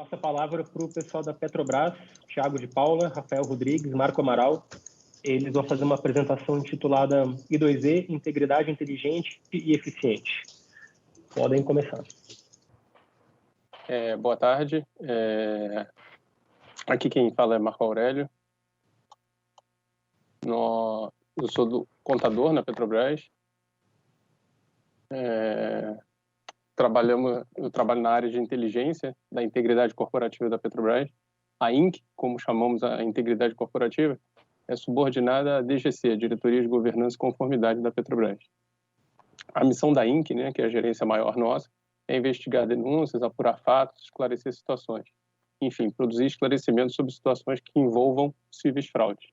Passo a palavra para o pessoal da Petrobras, Thiago de Paula, Rafael Rodrigues, Marco Amaral. Eles vão fazer uma apresentação intitulada I2E, Integridade Inteligente e Eficiente. Podem começar. Boa tarde. Aqui quem fala é Marco Aurélio. Eu sou contador na Petrobras. Eu trabalho na área de inteligência da integridade corporativa da Petrobras. A INC, como chamamos a integridade corporativa, é subordinada à DGC, a Diretoria de Governança e Conformidade da Petrobras. A missão da INC, né, que é a gerência maior nossa, é investigar denúncias, apurar fatos, esclarecer situações. Enfim, produzir esclarecimentos sobre situações que envolvam possíveis fraudes.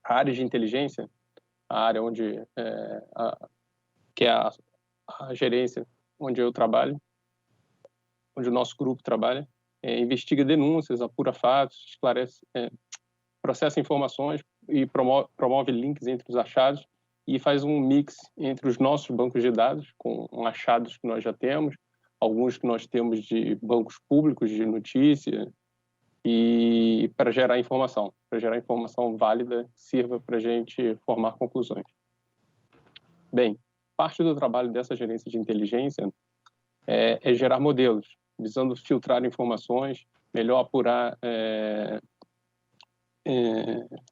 A área de inteligência, a área onde que é a gerência onde eu trabalho, onde o nosso grupo trabalha, investiga denúncias, apura fatos, esclarece, processa informações e promove links entre os achados e faz um mix entre os nossos bancos de dados, com achados que nós já temos, alguns que nós temos de bancos públicos de notícia, e para gerar informação válida que sirva para a gente formar conclusões. Bem, parte do trabalho dessa gerência de inteligência é gerar modelos, visando filtrar informações, melhor apurar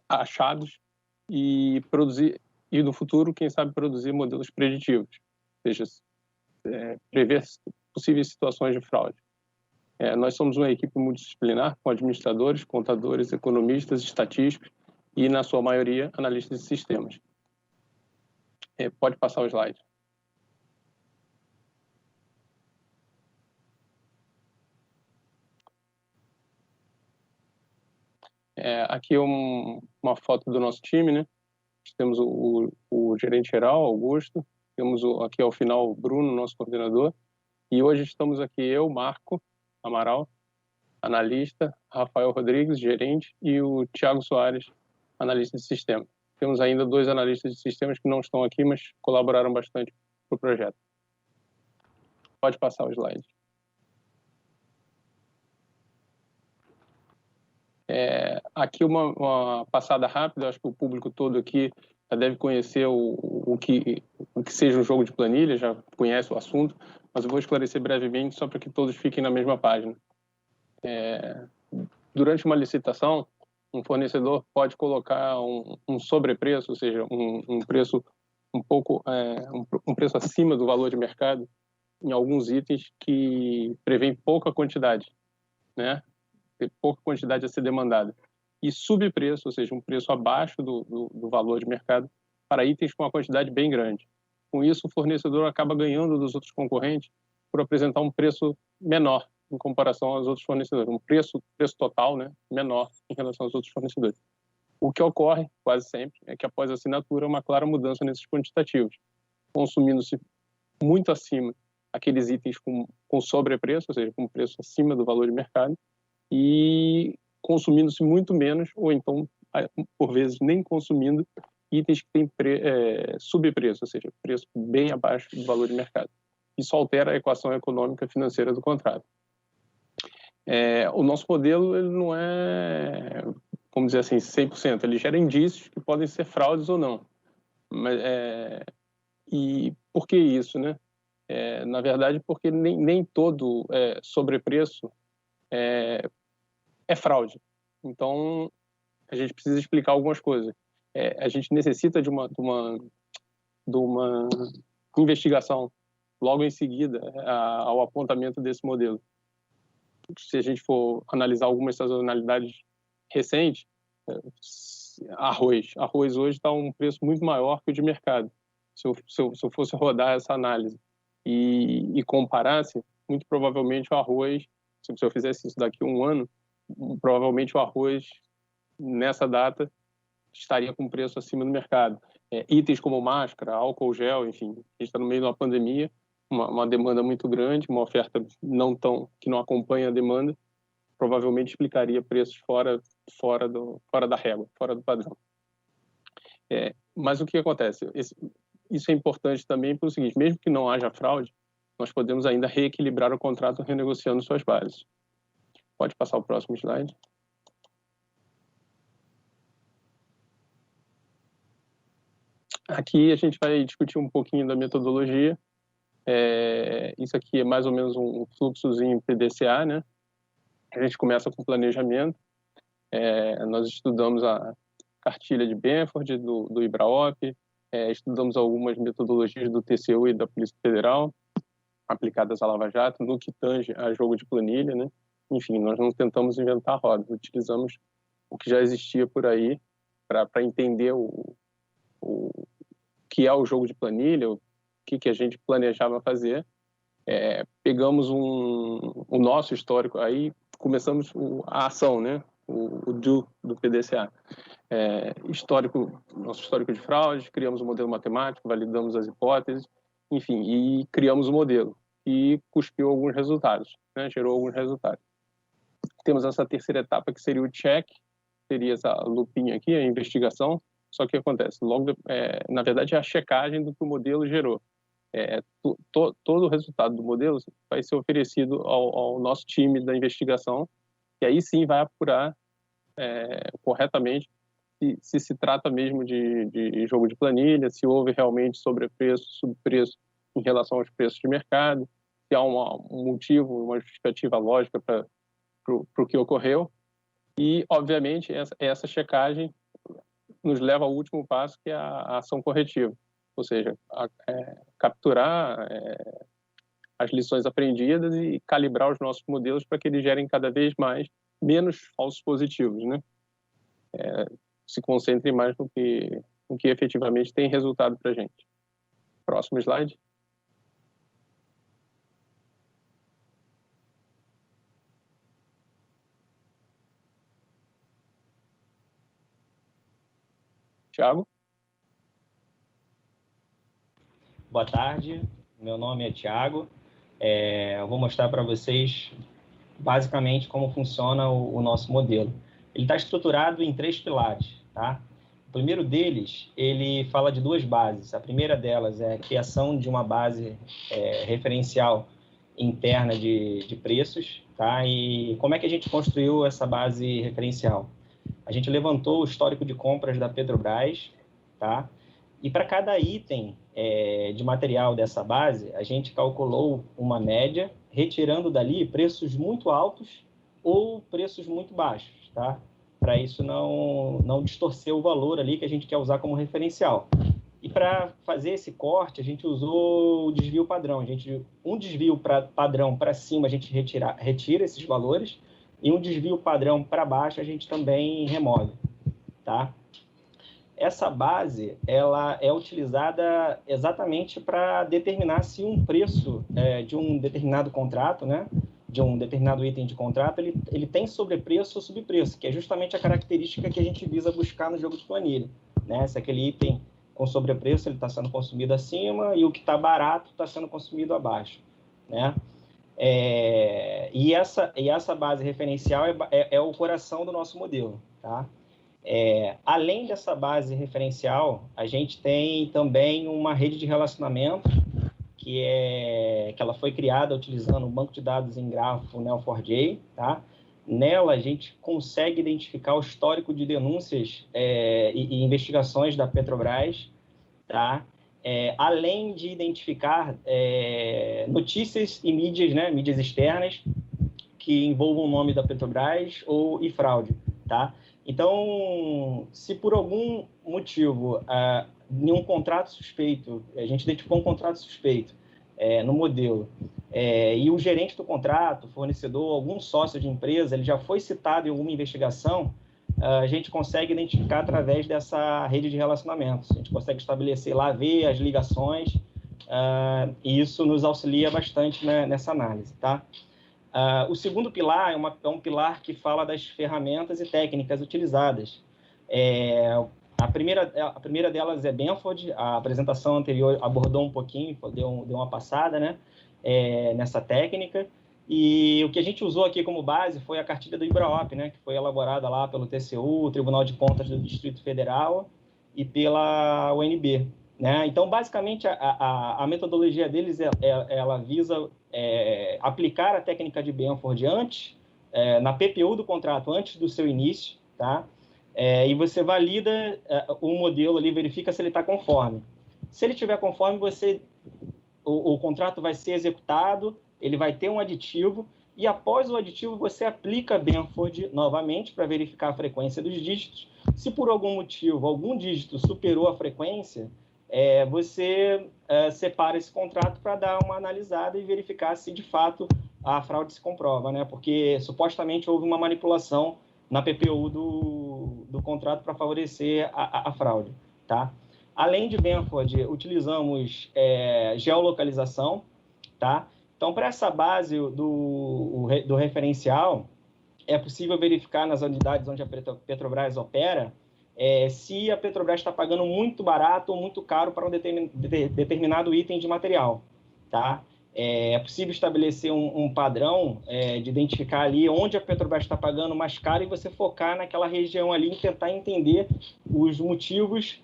achados e produzir, e no futuro, quem sabe, produzir modelos preditivos, ou seja, prever possíveis situações de fraude. Nós somos uma equipe multidisciplinar, com administradores, contadores, economistas, estatísticos e, na sua maioria, analistas de sistemas. Pode passar o slide. Aqui é uma foto do nosso time, né? Temos o gerente geral, Augusto, temos aqui ao final o Bruno, nosso coordenador, e hoje estamos aqui eu, Marco Amaral, analista, Rafael Rodrigues, gerente, e o Thiago Soares, analista de sistema. Temos ainda 2 analistas de sistemas que não estão aqui, mas colaboraram bastante para o projeto. Pode passar o slide. Aqui uma passada rápida, acho que o público todo aqui já deve conhecer o que seja um jogo de planilha, já conhece o assunto, mas eu vou esclarecer brevemente só para que todos fiquem na mesma página. Durante uma licitação, um fornecedor pode colocar um sobrepreço, ou seja, um preço um preço acima do valor de mercado em alguns itens que prevêem pouca quantidade, né? Pouca quantidade a ser demandada. E subpreço, ou seja, um preço abaixo do valor de mercado para itens com uma quantidade bem grande. Com isso, o fornecedor acaba ganhando dos outros concorrentes por apresentar um preço menor em comparação aos outros fornecedores, um preço total, né, menor em relação aos outros fornecedores. O que ocorre, quase sempre, é que após a assinatura, uma clara mudança nesses quantitativos, consumindo-se muito acima aqueles itens com sobrepreço, ou seja, com preço acima do valor de mercado, e consumindo-se muito menos, ou então, por vezes, nem consumindo itens que têm subpreço, ou seja, preço bem abaixo do valor de mercado. Isso altera a equação econômica financeira do contrato. O nosso modelo ele não é, vamos dizer assim, 100%. Ele gera indícios que podem ser fraudes ou não. Mas, e por que isso, né? Na verdade, porque nem todo sobrepreço é fraude. Então, a gente precisa explicar algumas coisas. A gente necessita de uma investigação logo em seguida ao apontamento desse modelo. Se a gente for analisar algumas sazonalidades recentes, arroz hoje está a um preço muito maior que o de mercado. Se eu fosse rodar essa análise e comparasse, muito provavelmente o arroz, se eu fizesse isso daqui a um ano, provavelmente o arroz, nessa data, estaria com preço acima do mercado. Itens como máscara, álcool gel, enfim, a gente está no meio de uma pandemia, uma demanda muito grande, uma oferta que não acompanha a demanda, provavelmente explicaria preços fora da régua, fora do padrão. Mas o que acontece? Isso é importante também pelo seguinte: mesmo que não haja fraude, nós podemos ainda reequilibrar o contrato renegociando suas bases. Pode passar o próximo slide. Aqui a gente vai discutir um pouquinho da metodologia. Isso aqui é mais ou menos um fluxozinho PDCA, né? A gente começa com planejamento. Nós estudamos a cartilha de Benford, do IBRAOP, estudamos algumas metodologias do TCU e da Polícia Federal, aplicadas à Lava Jato, no que tange a jogo de planilha, né? Enfim, nós não tentamos inventar a roda, utilizamos o que já existia por aí para entender o que é o jogo de planilha, o que a gente planejava fazer. Pegamos o nosso histórico, aí começamos a ação, né? O do PDCA. Nosso histórico de fraude, criamos um modelo matemático, validamos as hipóteses, enfim, e criamos o modelo, e cuspiu alguns resultados, né? Gerou alguns resultados. Temos essa terceira etapa, que seria o check, seria essa lupinha aqui, a investigação, só que acontece, na verdade, é a checagem do que o modelo gerou. Todo o resultado do modelo vai ser oferecido ao nosso time da investigação, que aí sim vai apurar corretamente se trata mesmo de jogo de planilha, se houve realmente sobrepreço, subpreço em relação aos preços de mercado, se há um motivo, uma justificativa lógica para o que ocorreu. E, obviamente, essa checagem nos leva ao último passo, que é a ação corretiva, ou seja, capturar as lições aprendidas e calibrar os nossos modelos para que eles gerem cada vez menos falsos positivos, né? Se concentrem mais no que efetivamente tem resultado para a gente. Próximo slide. Thiago? Boa tarde, meu nome é Thiago. Eu vou mostrar para vocês basicamente como funciona o nosso modelo. Ele está estruturado em 3 pilares, tá? O primeiro deles, ele fala de 2 bases. A primeira delas é a criação de uma base referencial interna de preços, tá? E como é que a gente construiu essa base referencial? A gente levantou o histórico de compras da Petrobras, tá? E para cada item de material dessa base, a gente calculou uma média, retirando dali preços muito altos ou preços muito baixos, tá? Para isso não distorcer o valor ali que a gente quer usar como referencial. E para fazer esse corte, a gente usou o desvio padrão. Um desvio padrão para cima, a gente retira esses valores, e um desvio padrão para baixo, a gente também remove, tá? Essa base, ela é utilizada exatamente para determinar se um preço de um determinado contrato, né, de um determinado item de contrato, ele tem sobrepreço ou subpreço, que é justamente a característica que a gente visa buscar no jogo de planilha, né? Se aquele item com sobrepreço ele está sendo consumido acima e o que está barato está sendo consumido abaixo, né? E essa base referencial é o coração do nosso modelo, tá? Além dessa base referencial, a gente tem também uma rede de relacionamento que ela foi criada utilizando um banco de dados em grafo Neo4j, tá? Nela, a gente consegue identificar o histórico de denúncias e investigações da Petrobras, tá? Além de identificar notícias e mídias, né, mídias externas que envolvam o nome da Petrobras e fraude, tá? Então, se por algum motivo nenhum contrato suspeito, a gente identificou um contrato suspeito no modelo, e o gerente do contrato, fornecedor, algum sócio de empresa, ele já foi citado em alguma investigação, a gente consegue identificar através dessa rede de relacionamentos. A gente consegue estabelecer lá, ver as ligações, e isso nos auxilia bastante, né, nessa análise, tá? O segundo pilar é um pilar que fala das ferramentas e técnicas utilizadas. A primeira delas é Benford. A apresentação anterior abordou um pouquinho, deu uma passada, né, nessa técnica. E o que a gente usou aqui como base foi a cartilha do IBRAOP, né, que foi elaborada lá pelo TCU, o Tribunal de Contas do Distrito Federal, e pela UNB, né? Então, basicamente, a metodologia deles ela visa aplicar a técnica de Benford antes na PPU do contrato antes do seu início, tá? E você valida o modelo ali, verifica se ele está conforme. Se ele estiver conforme, o contrato vai ser executado, ele vai ter um aditivo, e após o aditivo você aplica Benford novamente para verificar a frequência dos dígitos. Se por algum motivo, algum dígito superou a frequência, você separa esse contrato para dar uma analisada e verificar se de fato a fraude se comprova, né? Porque supostamente houve uma manipulação na PPU do contrato para favorecer a fraude, tá? Além de Benford, utilizamos geolocalização, tá? Então, para essa base do referencial, é possível verificar nas unidades onde a Petrobras opera se a Petrobras está pagando muito barato ou muito caro para um determinado item de material, tá? É possível estabelecer um padrão de identificar ali onde a Petrobras está pagando mais caro e você focar naquela região ali e tentar entender os motivos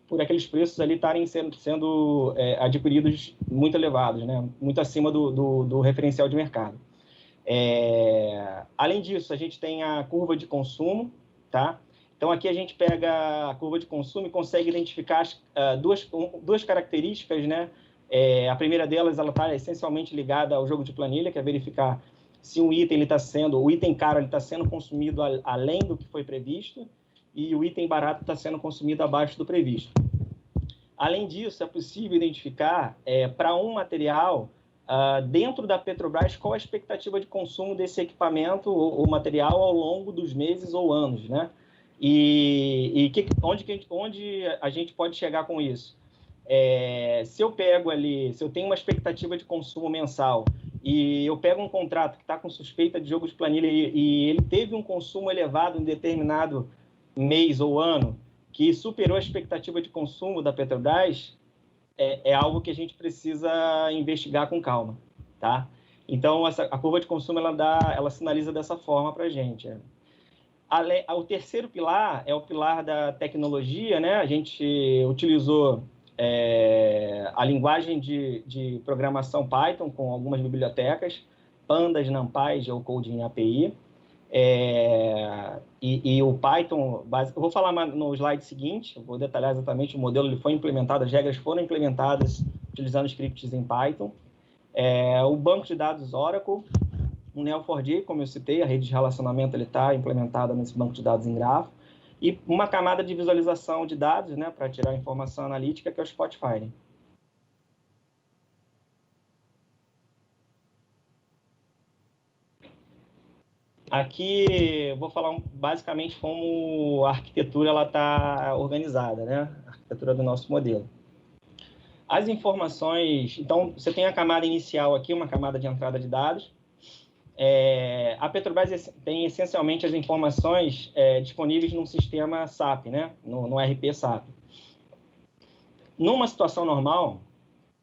por aqueles preços ali estarem sendo adquiridos muito elevados, né? Muito acima do referencial de mercado. Além disso, a gente tem a curva de consumo, tá? Então, aqui a gente pega a curva de consumo e consegue identificar duas características, né? A primeira delas, ela está essencialmente ligada ao jogo de planilha, que é verificar se o item caro está sendo consumido além do que foi previsto e o item barato está sendo consumido abaixo do previsto. Além disso, é possível identificar para um material dentro da Petrobras qual a expectativa de consumo desse equipamento ou material ao longo dos meses ou anos, né? Onde a gente pode chegar com isso? Se eu tenho uma expectativa de consumo mensal e eu pego um contrato que está com suspeita de jogo de planilha e ele teve um consumo elevado em determinado mês ou ano que superou a expectativa de consumo da Petrobras, é algo que a gente precisa investigar com calma, tá? Então, a curva de consumo, ela sinaliza dessa forma para a gente. O terceiro pilar é o pilar da tecnologia, né? A gente utilizou a linguagem de programação Python com algumas bibliotecas, Pandas, NumPy, Geocoding API, e o Python, eu vou falar no slide seguinte, eu vou detalhar exatamente o modelo, ele foi implementado, as regras foram implementadas utilizando scripts em Python, o banco de dados Oracle, o Neo4j, como eu citei, a rede de relacionamento está implementada nesse banco de dados em grafo, e uma camada de visualização de dados, né, para tirar informação analítica, que é o Spotfire. Aqui eu vou falar basicamente como a arquitetura está organizada, né? A arquitetura do nosso modelo. As informações... Então, você tem a camada inicial aqui, uma camada de entrada de dados. A Petrobras tem essencialmente as informações disponíveis num sistema SAP, né? No RP SAP. Numa situação normal,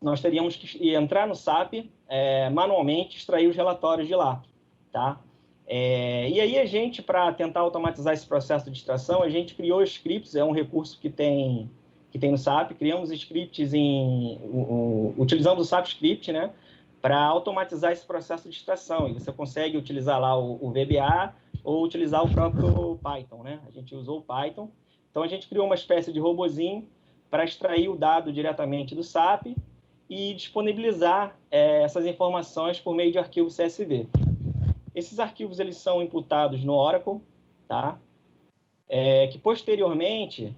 nós teríamos que entrar no SAP, manualmente extrair os relatórios de lá, tá? E aí a gente, para tentar automatizar esse processo de extração, a gente criou scripts, é um recurso que tem no SAP, criamos scripts utilizamos o SAP Script, né, para automatizar esse processo de extração, e você consegue utilizar lá o VBA ou utilizar o próprio Python, né? A gente usou o Python, então a gente criou uma espécie de robozinho para extrair o dado diretamente do SAP e disponibilizar essas informações por meio de arquivo CSV. Esses arquivos eles são imputados no Oracle, tá? Que posteriormente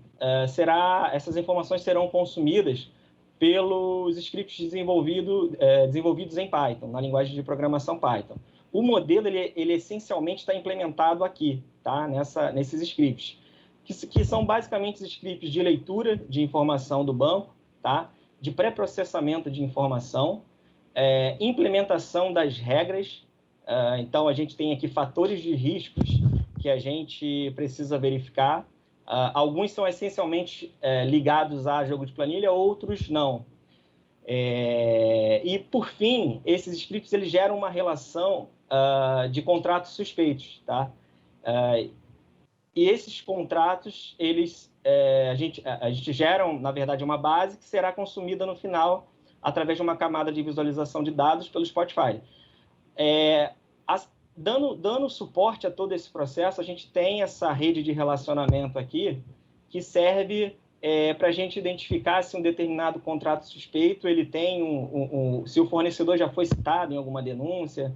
essas informações serão consumidas pelos scripts desenvolvidos em Python, na linguagem de programação Python. O modelo ele essencialmente está implementado aqui, tá? Nesses scripts, que são basicamente os scripts de leitura de informação do banco, tá? De pré-processamento de informação, implementação das regras. Então, a gente tem aqui fatores de riscos que a gente precisa verificar. Alguns são essencialmente ligados a jogo de planilha, outros não. E, por fim, esses scripts eles geram uma relação de contratos suspeitos, tá? E esses contratos, a gente gera, na verdade, uma base que será consumida no final através de uma camada de visualização de dados pelo Spotfire. dando suporte a todo esse processo, a gente tem essa rede de relacionamento aqui que serve para a gente identificar se um determinado contrato suspeito ele tem se o fornecedor já foi citado em alguma denúncia,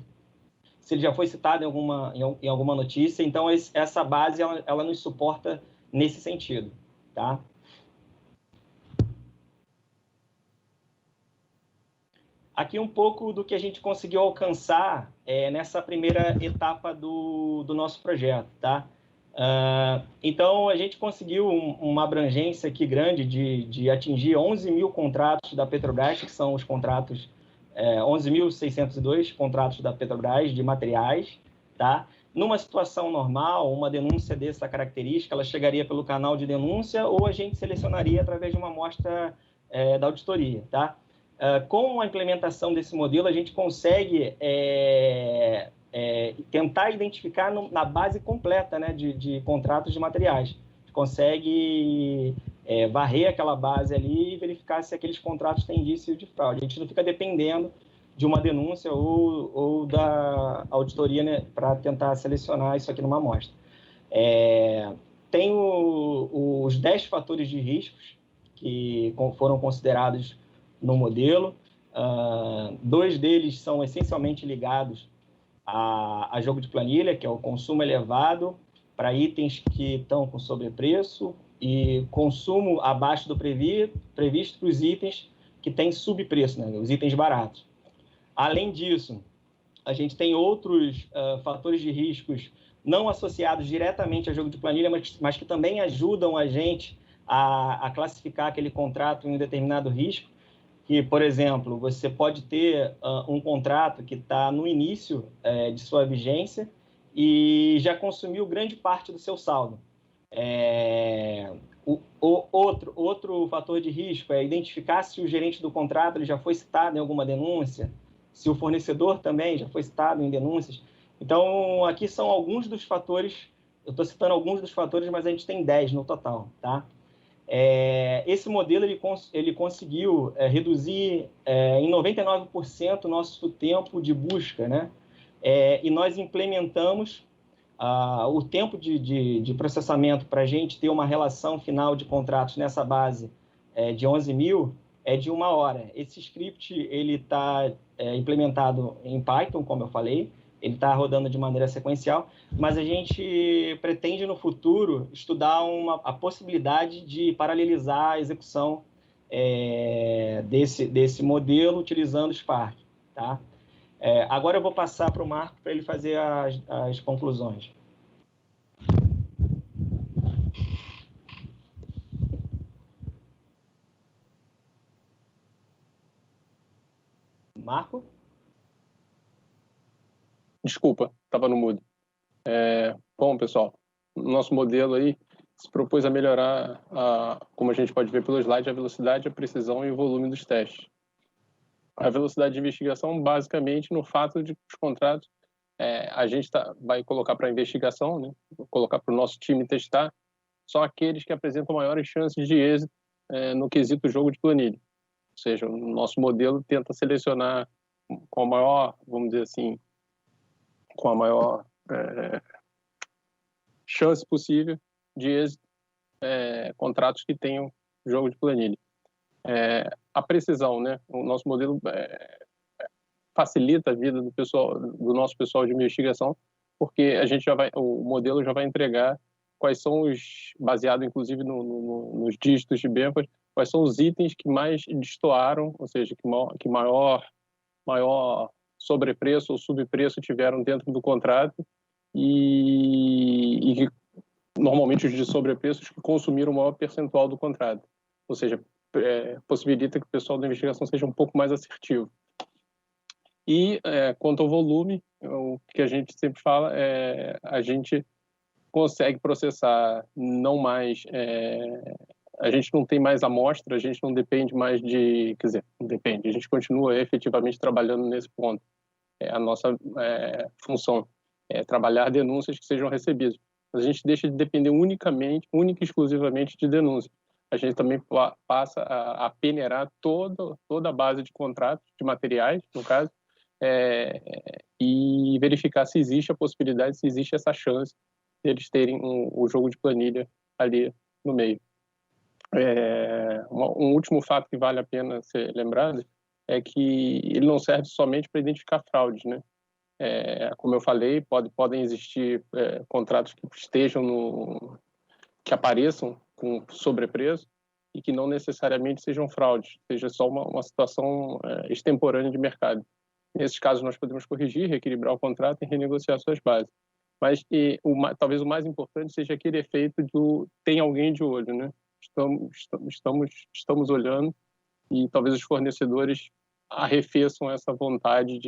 se ele já foi citado em alguma notícia. Então, essa base ela nos suporta nesse sentido, tá? Aqui um pouco do que a gente conseguiu alcançar nessa primeira etapa do nosso projeto, tá? Então, a gente conseguiu uma abrangência aqui grande de atingir 11 mil contratos da Petrobras, que são os contratos, 11.602 contratos da Petrobras de materiais, tá? Numa situação normal, uma denúncia dessa característica, ela chegaria pelo canal de denúncia ou a gente selecionaria através de uma amostra da auditoria, tá? Com a implementação desse modelo, a gente consegue tentar identificar na base completa, né, de contratos de materiais. A gente consegue varrer aquela base ali e verificar se aqueles contratos têm indício de fraude. A gente não fica dependendo de uma denúncia ou da auditoria, né, para tentar selecionar isso aqui numa amostra. Tem os 10 fatores de riscos que foram considerados no modelo. 2 deles são essencialmente ligados a jogo de planilha, que é o consumo elevado para itens que estão com sobrepreço e consumo abaixo do previsto para os itens que têm subpreço, né, os itens baratos. Além disso, a gente tem outros fatores de riscos não associados diretamente a jogo de planilha, mas que também ajudam a gente a classificar aquele contrato em um determinado risco. Que, por exemplo, você pode ter um contrato que está no início de sua vigência e já consumiu grande parte do seu saldo. Outro fator de risco é identificar se o gerente do contrato ele já foi citado em alguma denúncia, se o fornecedor também já foi citado em denúncias. Então, aqui são alguns dos fatores, eu estou citando alguns dos fatores, mas a gente tem 10 no total, tá? Esse modelo ele conseguiu reduzir em 99% o nosso tempo de busca, né? E nós implementamos o tempo de processamento para a gente ter uma relação final de contratos nessa base de 11 mil é de 1 hora. Esse script ele está implementado em Python, como eu falei, ele está rodando de maneira sequencial, mas a gente pretende, no futuro, estudar a possibilidade de paralelizar a execução desse modelo utilizando o Spark. Tá? Agora eu vou passar para o Marco para ele fazer as conclusões. Marco? Desculpa, estava no mudo. Bom, pessoal, o nosso modelo aí se propôs a melhorar, como a gente pode ver pelo slide, a velocidade, a precisão e o volume dos testes. A velocidade de investigação, basicamente, no fato de que os contratos, a gente vai colocar para investigação, né? Colocar para o nosso time testar, só aqueles que apresentam maiores chances de êxito no quesito jogo de planilha. Ou seja, o nosso modelo tenta selecionar com a maior, vamos dizer assim, com a maior chance possível de êxito, contratos que tenham jogo de planilha. A precisão, né? O nosso modelo facilita a vida do nosso pessoal de investigação, porque o modelo já vai entregar quais são baseado inclusive nos dígitos de Benford, quais são os itens que mais destoaram, ou seja, que maior sobrepreço ou subpreço tiveram dentro do contrato e que, normalmente os de sobrepreços que consumiram o maior percentual do contrato. Ou seja, possibilita que o pessoal da investigação seja um pouco mais assertivo. E quanto ao volume, o que a gente sempre fala a gente consegue processar não mais... a gente não tem mais amostra, a gente não depende mais de... Quer dizer, não depende, a gente continua efetivamente trabalhando nesse ponto. A nossa função é trabalhar denúncias que sejam recebidas. Mas a gente deixa de depender única e exclusivamente de denúncias. A gente também passa a peneirar toda a base de contratos, de materiais, no caso, e verificar se existe a possibilidade, se existe essa chance de eles terem o jogo de planilha ali no meio. Um último fato que vale a pena ser lembrado é que ele não serve somente para identificar fraudes, né? Como eu falei, podem existir contratos que estejam que apareçam com sobrepreço e que não necessariamente sejam fraudes, seja só uma situação extemporânea de mercado. Nesses casos, nós podemos corrigir, reequilibrar o contrato e renegociar suas bases. Mas talvez o mais importante seja aquele efeito do tem alguém de olho, né? Estamos olhando e talvez os fornecedores arrefeçam essa vontade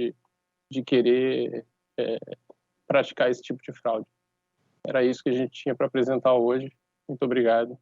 de querer praticar esse tipo de fraude. Era isso que a gente tinha para apresentar hoje. Muito obrigado.